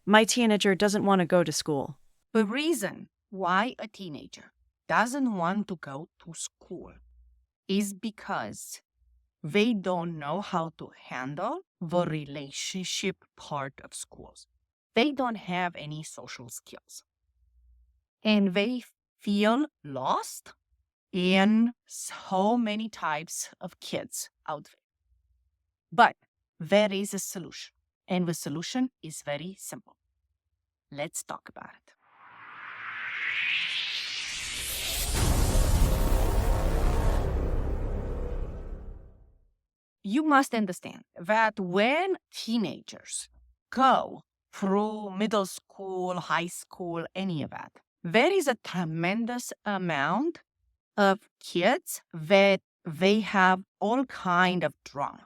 My teenager doesn't want to go to school. The reason why a teenager doesn't want to go to school is because they don't know how to handle the relationship part of schools. They don't have any social skills. And they feel lost in so many types of kids out there. But there is a solution, and the solution is very simple. Let's talk about it. You must understand that when teenagers go through middle school, high school, any of that, there is a tremendous amount of kids that they have all kind of drama.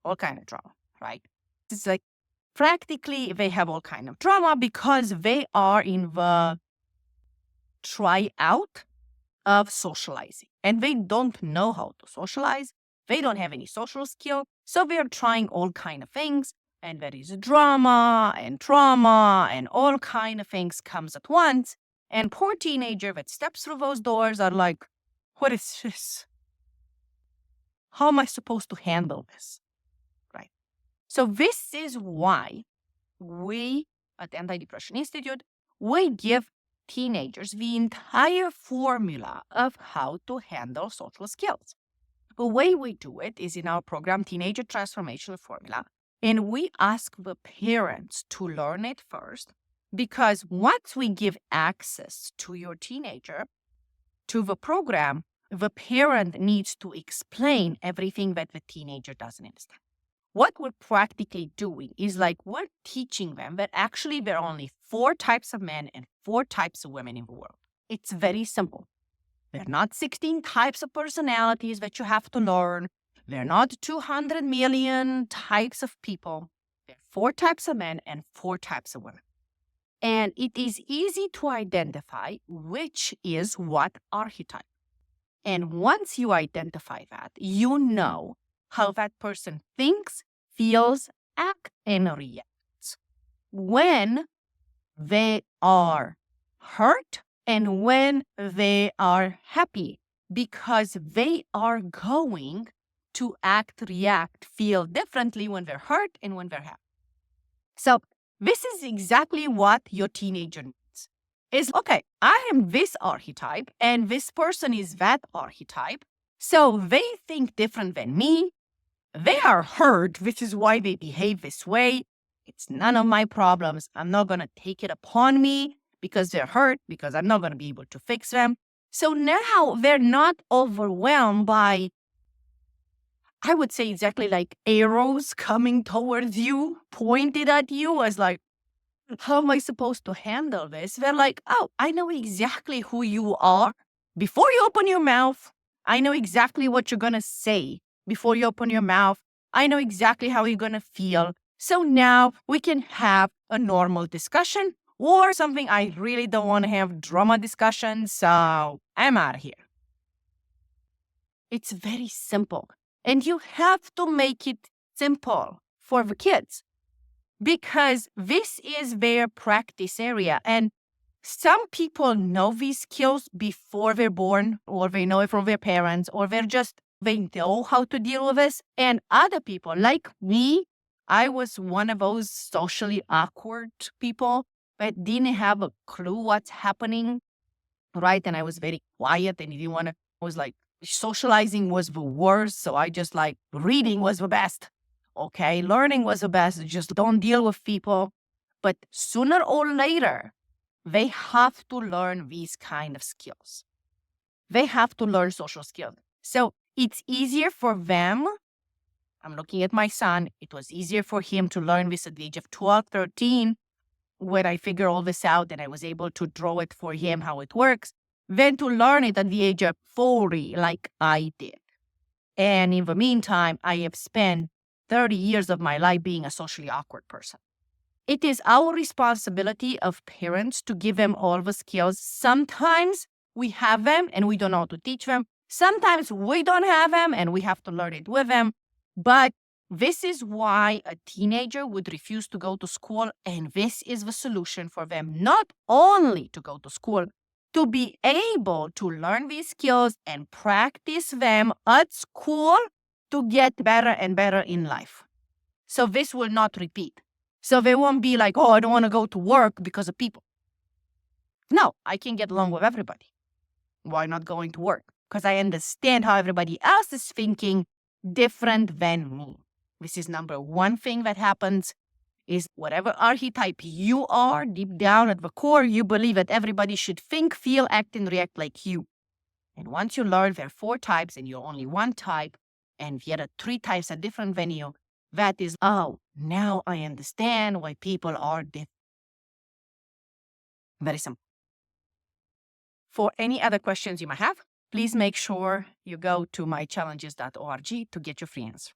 All kind of drama, right? It's like practically they have all kind of drama because they are in the tryout of socializing and they don't know how to socialize. They don't have any social skill, so they're trying all kind of things, and there is drama and trauma and all kind of things comes at once. And poor teenager that steps through those doors are like, what is this? How am I supposed to handle this? Right? So this is why we at the Anti-Depression Institute, we give teenagers the entire formula of how to handle social skills. The way we do it is in our program, Teenager Transformational Formula, and we ask the parents to learn it first, because once we give access to your teenager to the program, the parent needs to explain everything that the teenager doesn't understand. What we're practically doing is like we're teaching them that actually there are only 4 types of men and 4 types of women in the world. It's very simple. They're not 16 types of personalities that you have to learn. They're not 200 million types of people. There are 4 types of men and 4 types of women. And it is easy to identify which is what archetype. And once you identify that, you know how that person thinks, feels, acts, and reacts when they are hurt and when they are happy, because they are going to act, react, feel differently when they're hurt and when they're happy. So this is exactly what your teenager needs. Is, okay, I am this archetype and this person is that archetype. So they think different than me. They are hurt, which is why they behave this way. It's none of my problems. I'm not going to take it upon me because they're hurt, because I'm not going to be able to fix them. So now they're not overwhelmed by, I would say exactly like arrows coming towards you, pointed at you as like, how am I supposed to handle this? They're like, oh, I know exactly who you are. Before you open your mouth, I know exactly what you're going to say. Before you open your mouth, I know exactly how you're going to feel. So now we can have a normal discussion or something. I really don't want to have drama discussions, so I'm out of here. It's very simple. And you have to make it simple for the kids because this is their practice area. And some people know these skills before they're born, or they know it from their parents, or they know how to deal with this. And other people, like me, I was one of those socially awkward people that didn't have a clue what's happening, right? And I was very quiet and didn't want to, I was like, socializing was the worst. So I just like, reading was the best. Okay, learning was the best. Just don't deal with people. But sooner or later, they have to learn these kind of skills. They have to learn social skills. So it's easier for them. I'm looking at my son. It was easier for him to learn this at the age of 12, 13, when I figured all this out and I was able to draw it for him how it works, than to learn it at the age of 40 like I did. And in the meantime, I have spent 30 years of my life being a socially awkward person. It is our responsibility of parents to give them all the skills. Sometimes we have them and we don't know how to teach them. Sometimes we don't have them and we have to learn it with them. But This is why a teenager would refuse to go to school, and this is the solution for them, not only to go to school, to be able to learn these skills and practice them at school to get better and better in life. So this will not repeat. So they won't be like, oh, I don't want to go to work because of people. No, I can get along with everybody. Why not going to work? Because I understand how everybody else is thinking different than me. This is number one thing that happens is whatever archetype you are, deep down at the core, you believe that everybody should think, feel, act, and react like you. And once you learn there are 4 types and you're only one type, and the other 3 types are different than you, that is, oh, now I understand why people are different. Very simple. For any other questions you might have, please make sure you go to mychallenges.org to get your free answer.